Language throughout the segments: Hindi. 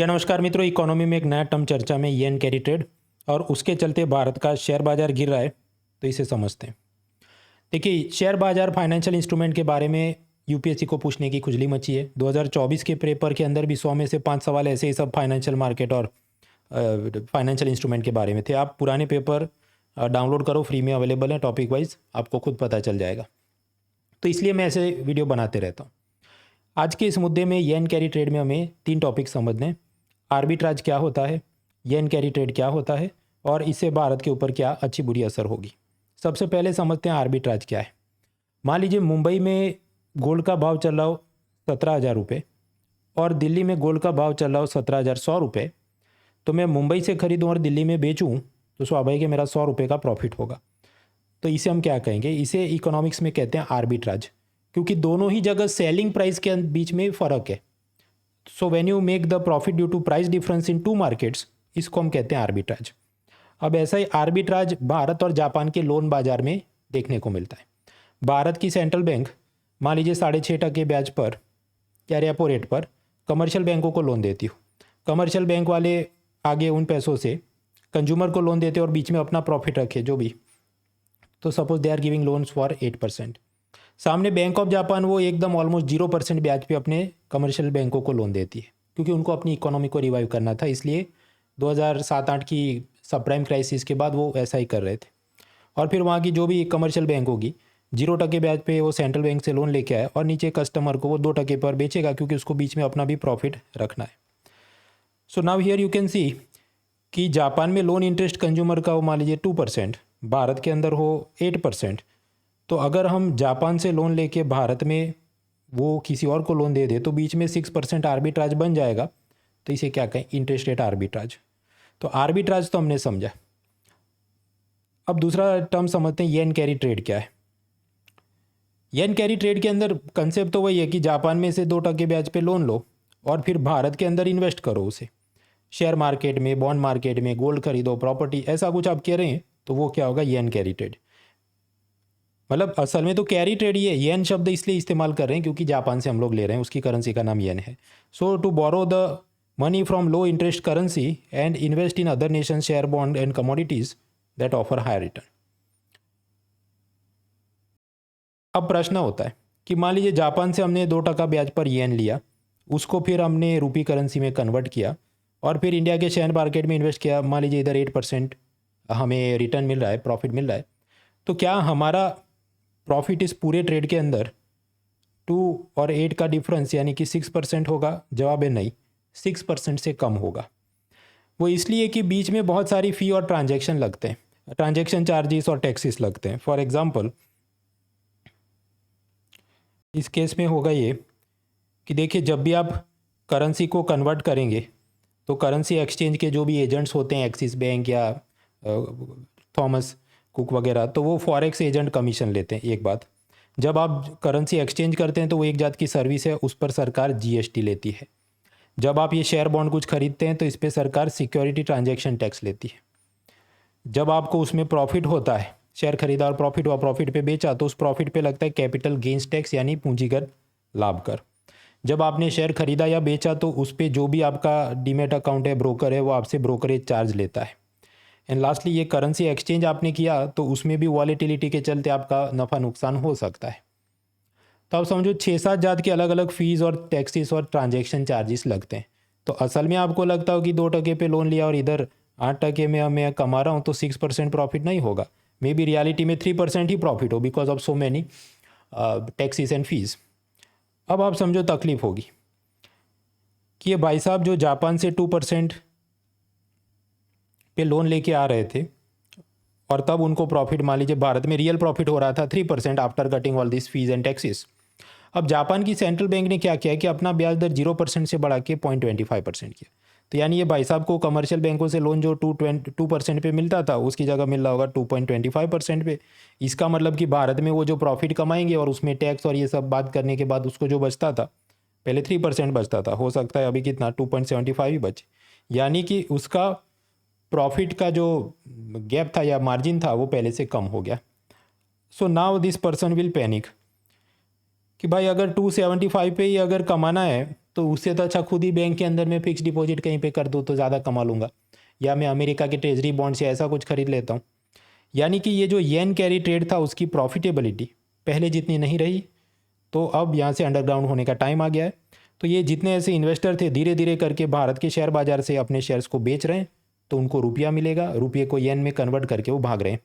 जी नमस्कार मित्रों, इकोनॉमी में एक नया टर्म चर्चा में येन कैरी ट्रेड और उसके चलते भारत का शेयर बाजार गिर रहा है, तो इसे समझते हैं। देखिए, शेयर बाजार फाइनेंशियल इंस्ट्रूमेंट के बारे में यूपीएससी को पूछने की खुजली मची है। 2024 के पेपर के अंदर भी 100 में से 5 सवाल ऐसे ही सब फाइनेंशियल मार्केट और फाइनेंशियल इंस्ट्रूमेंट के बारे में थे। आप पुराने पेपर डाउनलोड करो, फ्री में अवेलेबल है, टॉपिक वाइज आपको खुद पता चल जाएगा। तो इसलिए मैं ऐसे वीडियो बनाते रहता हूँ। आज के इस मुद्दे में येन कैरी ट्रेड में हमें 3 टॉपिक समझने हैं। आर्बिट्राज क्या होता है, येन कैरी ट्रेड क्या होता है और इससे भारत के ऊपर क्या अच्छी बुरी असर होगी। सबसे पहले समझते हैं आर्बिट्राज क्या है। मान लीजिए मुंबई में गोल्ड का भाव चल रहा हो 17,000 रुपये और दिल्ली में गोल्ड का भाव चल रहा हो 17,100 रुपये, तो मैं मुंबई से खरीदूँ और दिल्ली में बेचूँ तो स्वाभाविक है मेरा 100 रुपये का प्रॉफिट होगा। तो इसे हम क्या कहेंगे, इसे इकोनॉमिक्स में कहते हैं आर्बिट्राज, क्योंकि दोनों ही जगह सेलिंग प्राइस के बीच में फ़र्क है। So when you make the profit due to price difference in two markets, इसको हम कहते हैं आर्बिट्राज। अब ऐसा ही आर्बिट्राज भारत और जापान के लोन बाजार में देखने को मिलता है। भारत की सेंट्रल बैंक मान लीजिए 6.5% ब्याज पर या रेपो रेट पर कमर्शियल बैंकों को लोन देती हो। कमर्शियल बैंक वाले आगे उन पैसों से कंज्यूमर को लोन देते और बीच में अपना प्रॉफिट रखे जो भी, तो suppose they are giving loans for 8%। सामने बैंक ऑफ जापान वो एकदम ऑलमोस्ट 0% ब्याज पे अपने कमर्शियल बैंकों को लोन देती है, क्योंकि उनको अपनी इकोनॉमी को रिवाइव करना था। इसलिए 2007-8 की सब प्राइम क्राइसिस के बाद वो ऐसा ही कर रहे थे। और फिर वहाँ की जो भी कमर्शियल बैंक होगी 0% ब्याज पे वो सेंट्रल बैंक से लोन लेके आए और नीचे कस्टमर को वो 2% पर बेचेगा, क्योंकि उसको बीच में अपना भी प्रॉफिट रखना है। So now here you can see कि जापान में लोन इंटरेस्ट कंज्यूमर का वो मान लीजिए 2%, भारत के अंदर हो 8%। तो अगर हम जापान से लोन लेके भारत में वो किसी और को लोन दे दे तो बीच में 6% आर्बिट्राज बन जाएगा। तो इसे क्या कहें, इंटरेस्ट रेट आर्बिट्राज। तो आर्बिट्राज तो हमने समझा। अब दूसरा टर्म समझते हैं, येन कैरी ट्रेड क्या है। येन कैरी ट्रेड के अंदर कंसेप्ट तो वही है कि जापान में से 2% ब्याज पे लोन लो और फिर भारत के अंदर इन्वेस्ट करो उसे, शेयर मार्केट में, बॉन्ड मार्केट में, गोल्ड खरीदो, प्रॉपर्टी, ऐसा कुछ आप कह रहे हैं तो वो क्या होगा, येन कैरी ट्रेड। मतलब असल में तो कैरी ट्रेड ही है। येन शब्द इसलिए इस्तेमाल कर रहे हैं क्योंकि जापान से हम लोग ले रहे हैं, उसकी करेंसी का नाम येन है। So to borrow the money from low interest currency and invest in other nation share, bond and commodities that offer higher return. अब प्रश्न होता है कि मान लीजिए जापान से हमने 2% ब्याज पर येन लिया, उसको फिर हमने रूपी करेंसी में कन्वर्ट किया और फिर इंडिया के शेयर मार्केट में इन्वेस्ट किया। मान लीजिए इधर 8% हमें रिटर्न मिल रहा है, प्रॉफिट मिल रहा है। तो क्या हमारा प्रॉफिट इस पूरे ट्रेड के अंदर 2 और 8 का डिफरेंस यानी कि 6% होगा? जवाब है नहीं, 6% से कम होगा। वो इसलिए कि बीच में बहुत सारी फ़ी और ट्रांजैक्शन लगते हैं, ट्रांजैक्शन चार्जेस और टैक्सेस लगते हैं। फॉर एग्जांपल इस केस में होगा ये कि देखिए, जब भी आप करेंसी को कन्वर्ट करेंगे तो करेंसी एक्सचेंज के जो भी एजेंट्स होते हैं, एक्सिस बैंक या थॉमस कुक वगैरह, तो वो फॉरेक्स एजेंट कमीशन लेते हैं। एक बात, जब आप करेंसी एक्सचेंज करते हैं तो वो एक जात की सर्विस है, उस पर सरकार जीएसटी लेती है। जब आप ये शेयर बॉन्ड कुछ खरीदते हैं तो इस पर सरकार सिक्योरिटी ट्रांजैक्शन टैक्स लेती है। जब आपको उसमें प्रॉफिट होता है, शेयर खरीदा और प्रॉफिट हुआ, प्रॉफिट पे बेचा, तो उस प्रॉफिट पे लगता है कैपिटल गेन्स टैक्स यानी पूंजीगत लाभ कर। जब आपने शेयर खरीदा या बेचा तो उस पर जो भी आपका डीमेट अकाउंट है, ब्रोकर है, वो आपसे ब्रोकरेज चार्ज लेता है। एंड लास्टली ये करेंसी एक्सचेंज आपने किया तो उसमें भी वॉलेटिलिटी के चलते आपका नफ़ा नुकसान हो सकता है। तो आप समझो 6-7 जात के अलग अलग फ़ीस और टैक्सेस और ट्रांजैक्शन चार्जेस लगते हैं। तो असल में आपको लगता हो कि 2% पे लोन लिया और इधर 8% में मैं कमा रहा हूँ तो 6% प्रॉफिट नहीं होगा। मे बी रियलिटी में 3% ही प्रॉफिट हो, because of so many taxes and fees. अब आप समझो तकलीफ होगी कि ये भाई साहब जो जापान से 2% पे लोन लेके आ रहे थे और तब उनको प्रॉफिट, मान लीजिए भारत में रियल प्रॉफिट हो रहा था 3% after cutting all this fees and taxes. अब जापान की सेंट्रल बैंक ने क्या किया कि अपना ब्याज दर 0% से बढ़ा के 0.25% किया। तो यानी ये भाई साहब को कमर्शियल बैंकों से लोन जो 2% पे मिलता था उसकी जगह मिल रहा होगा 2.25% पे। इसका मतलब कि भारत में वो जो प्रॉफिट कमाएंगे और उसमें टैक्स और ये सब बात करने के बाद उसको जो बचता था, पहले 3% बचता था, हो सकता है अभी कितना 2.75 ही बचे। यानी कि उसका प्रॉफिट का जो गैप था या मार्जिन था वो पहले से कम हो गया। So now this person will panic कि भाई अगर 275 पे ही अगर कमाना है तो उससे तो अच्छा खुद ही बैंक के अंदर में फिक्स डिपॉजिट कहीं पे कर दूँ तो ज़्यादा कमा लूँगा, या मैं अमेरिका के ट्रेजरी बॉन्ड्स या ऐसा कुछ खरीद लेता हूँ। यानी कि ये जो येन कैरी ट्रेड था उसकी प्रॉफिटेबिलिटी पहले जितनी नहीं रही, तो अब यहाँ से अंडरग्राउंड होने का टाइम आ गया है। तो ये जितने ऐसे इन्वेस्टर थे धीरे धीरे करके भारत के शेयर बाज़ार से अपने शेयर्स को बेच रहे हैं, तो उनको रुपया मिलेगा, रुपये को येन में कन्वर्ट करके वो भाग रहे हैं।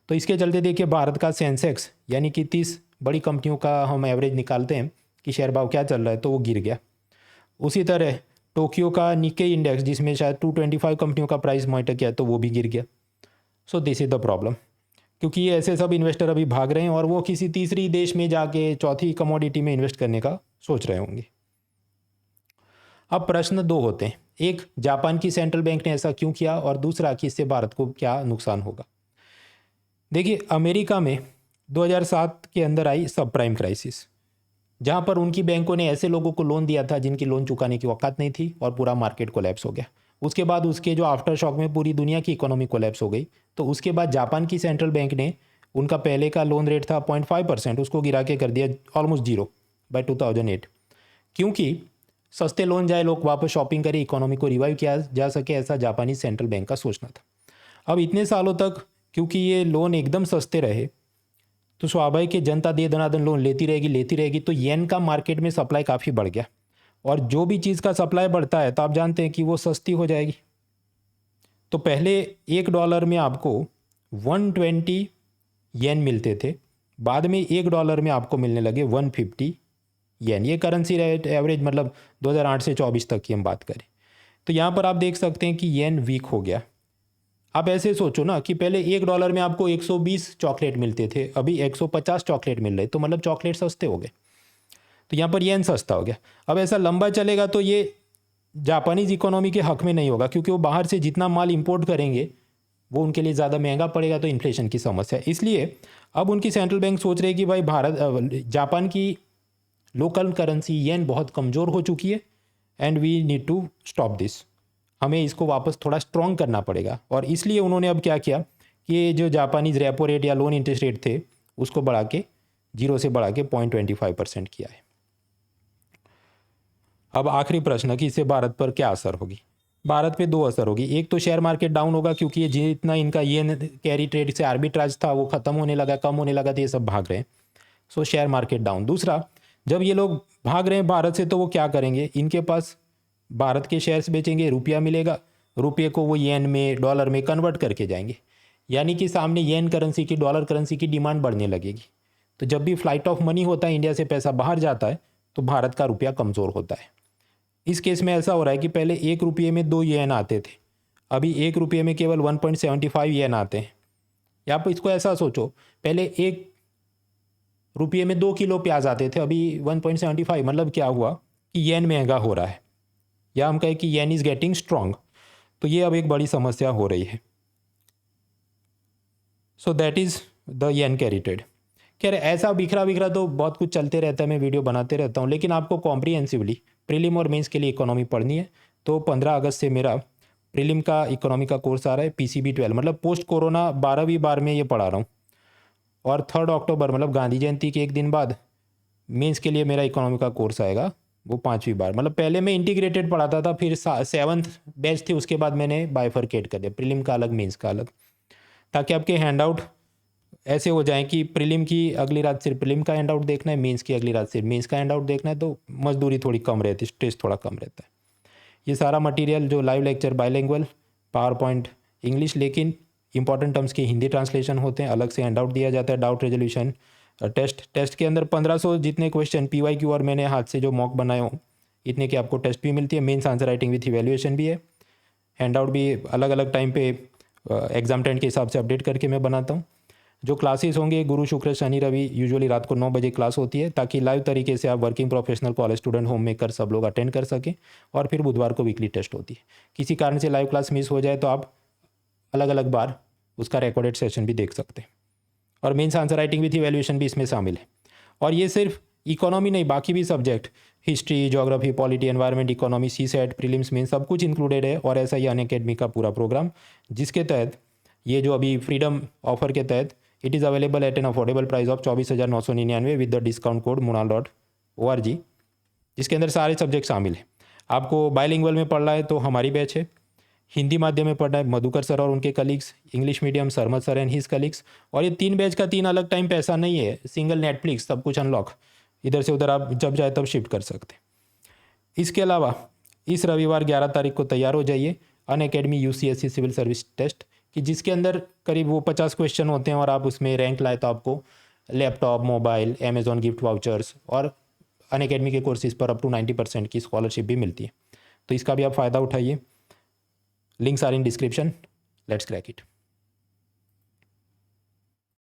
तो इसके चलते देखिए भारत का सेंसेक्स यानी कि 30 बड़ी कंपनियों का हम एवरेज निकालते हैं कि शेयर भाव क्या चल रहा है, तो वो गिर गया। उसी तरह टोक्यो का निक्केई इंडेक्स जिसमें शायद 225 कंपनियों का प्राइस मॉनिटर किया तो वो भी गिर गया। So this is the problem, क्योंकि ये ऐसे सब इन्वेस्टर अभी भाग रहे हैं और वो किसी तीसरी देश में जाके चौथी कमोडिटी में इन्वेस्ट करने का सोच रहे होंगे। अब प्रश्न दो होते हैं, एक जापान की सेंट्रल बैंक ने ऐसा क्यों किया, और दूसरा कि इससे भारत को क्या नुकसान होगा। देखिए अमेरिका में 2007 के अंदर आई सब प्राइम क्राइसिस, जहाँ पर उनकी बैंकों ने ऐसे लोगों को लोन दिया था जिनकी लोन चुकाने की औकात नहीं थी और पूरा मार्केट कोलैप्स हो गया। उसके बाद उसके जो आफ्टर शॉक में पूरी दुनिया की इकोनॉमी कोलैप्स हो गई। तो उसके बाद जापान की सेंट्रल बैंक ने उनका पहले का लोन रेट था 0.5%, उसको गिरा के कर दिया ऑलमोस्ट जीरो बाय 2008, क्योंकि सस्ते लोन जाए, लोग वापस शॉपिंग करें, इकोनॉमी को रिवाइव किया जा सके, ऐसा जापानी सेंट्रल बैंक का सोचना था। अब इतने सालों तक क्योंकि ये लोन एकदम सस्ते रहे, तो स्वाभाविक है जनता दे दनादन लोन लेती रहेगी, तो येन का मार्केट में सप्लाई काफ़ी बढ़ गया। और जो भी चीज़ का सप्लाई बढ़ता है तो आप जानते हैं कि वो सस्ती हो जाएगी। तो पहले $1 में आपको 120 येन मिलते थे, बाद में $1 में आपको मिलने लगे 150 येन। ये करेंसी रेट एवरेज मतलब 2008 से 24 तक की हम बात करें, तो यहाँ पर आप देख सकते हैं कि येन वीक हो गया। आप ऐसे सोचो ना कि पहले $1 में आपको 120 चॉकलेट मिलते थे, अभी 150 चॉकलेट मिल रहे, तो मतलब चॉकलेट सस्ते हो गए, तो यहाँ पर येन सस्ता हो गया। अब ऐसा लंबा चलेगा तो ये जापानीज़ इकोनॉमी के हक में नहीं होगा, क्योंकि वो बाहर से जितना माल इंपोर्ट करेंगे वो उनके लिए ज़्यादा महंगा पड़ेगा, तो इन्फ्लेशन की समस्या। इसलिए अब उनकी सेंट्रल बैंक सोच रही है कि भाई जापान की लोकल करेंसी येन बहुत कमज़ोर हो चुकी है and we need to stop this, हमें इसको वापस थोड़ा स्ट्रॉन्ग करना पड़ेगा। और इसलिए उन्होंने अब क्या किया कि जो जापानीज़ रेपो रेट या लोन इंटरेस्ट रेट थे उसको बढ़ा के 0 से बढ़ा के 0.25% किया है। अब आखिरी प्रश्न कि इससे भारत पर क्या असर होगी। भारत पे दो असर होगी, एक तो शेयर मार्केट डाउन होगा, क्योंकि ये जितना इनका येन कैरी ट्रेड से आर्बिट्राज था वो ख़त्म होने लगा, कम होने लगा, तो ये सब भाग रहे हैं, सो शेयर मार्केट डाउन। दूसरा, जब ये लोग भाग रहे हैं भारत से तो वो क्या करेंगे, इनके पास भारत के शेयर्स बेचेंगे, रुपया मिलेगा, रुपये को वो येन में डॉलर में कन्वर्ट करके जाएंगे, यानी कि सामने येन करेंसी की डॉलर करेंसी की डिमांड बढ़ने लगेगी। तो जब भी फ्लाइट ऑफ मनी होता है, इंडिया से पैसा बाहर जाता है, तो भारत का रुपया कमज़ोर होता है। इस केस में ऐसा हो रहा है कि पहले $1 में 2 येन आते थे, अभी $1 में केवल 1.75 येन आते हैं। या आप इसको ऐसा सोचो, पहले $1 में 2 किलो प्याज आते थे, अभी 1.75, मतलब क्या हुआ कि येन महंगा हो रहा है, या हम कहें कि येन इज़ गेटिंग स्ट्रॉन्ग। तो ये अब एक बड़ी समस्या हो रही है। So that is the yen carry trade. खैर ऐसा बिखरा तो बहुत कुछ चलते रहता है, मैं वीडियो बनाते रहता हूँ, लेकिन आपको कॉम्प्रिहेंसिवली प्रीलिम और मेंस के लिए इकोनॉमी पढ़नी है तो 15 अगस्त से मेरा प्रीलिम का इकोनॉमी का कोर्स आ रहा है, PCB 12, मतलब पोस्ट कोरोना 12वीं बार में ये पढ़ा रहा हूँ। और 3 अक्टूबर मतलब गांधी जयंती के एक दिन बाद मेंस के लिए मेरा इकोनॉमी का कोर्स आएगा, वो 5वीं बार। मतलब पहले मैं इंटीग्रेटेड पढ़ाता था, फिर 7th बैच थी, उसके बाद मैंने बाइफरकेट कर दिया, प्रीलिम का अलग मेंस का अलग, ताकि आपके हैंड आउट ऐसे हो जाए कि प्रीलिम की अगली रात सिर्फ प्रीलिम का हैंड आउट देखना है, मेंस की अगली रात सिर्फ मेंस का हैंड आउट देखना है, तो मजदूरी थोड़ी कम रहती है, स्ट्रेस थोड़ा कम रहता है। ये सारा मटेरियल जो live lecture bilingual, power point English, लेकिन इंपॉर्टेंट टर्म्स के हिंदी ट्रांसलेशन होते हैं, अलग से हैंड आउट दिया जाता है, डाउट रेजोल्यूशन टेस्ट के अंदर 1500 जितने क्वेश्चन PYQ और मैंने हाथ से जो मॉक बनाए हो इतने की आपको टेस्ट भी मिलती है, mains answer writing with evaluation भी है, हैंड आउट भी अलग अलग टाइम पे एग्जाम टेंट के हिसाब से अपडेट करके मैं बनाता हूँ। जो क्लासेस होंगे गुरु शुक्र शनि रवि, यूजुअली रात को 9 बजे क्लास होती है, ताकि लाइव तरीके से आप working professional, college student, home maker सब लोग अटेंड कर सकें। और फिर बुधवार को वीकली टेस्ट होती है। किसी कारण से लाइव क्लास मिस हो जाए तो आप अलग अलग बार उसका रिकॉर्डेड सेशन भी देख सकते हैं। और mains answer writing with evaluation भी इसमें शामिल है। और ये सिर्फ इकोनॉमी नहीं, बाकी भी subject, history, geography, polity, environment, economy, CSAT, prelims, mains सब कुछ इंक्लूडेड है। और ऐसा ही अनअकैडमी का पूरा प्रोग्राम, जिसके तहत ये जो अभी फ्रीडम ऑफर के तहत it is available at an affordable price of 24,999 with the discount code munal.org, जिसके अंदर सारे सब्जेक्ट शामिल हैं। आपको बाइलिंगुअल में पढ़ना है तो हमारी बैच है, हिंदी माध्यम में पढ़ना है मधुकर सर और उनके colleagues, English medium Sarmad sir and his colleagues. और ये 3 बैच का 3 अलग टाइम पे ऐसा नहीं है, सिंगल नेटफ्लिक्स सब कुछ अनलॉक, इधर से उधर आप जब चाहे तब शिफ्ट कर सकते हैं। इसके अलावा इस रविवार 11 तारीख को तैयार हो जाइए Unacademy UCSC civil service test कि जिसके अंदर करीब वो 50 क्वेश्चन होते हैं और आप उसमें रैंक लाए तो आपको laptop, mobile, Amazon gift vouchers और अनअकैडमी के कोर्सेज पर अप टू 90% की स्कॉलरशिप भी मिलती है। तो इसका भी आप फ़ायदा उठाइए। Links are in description. Let's crack it.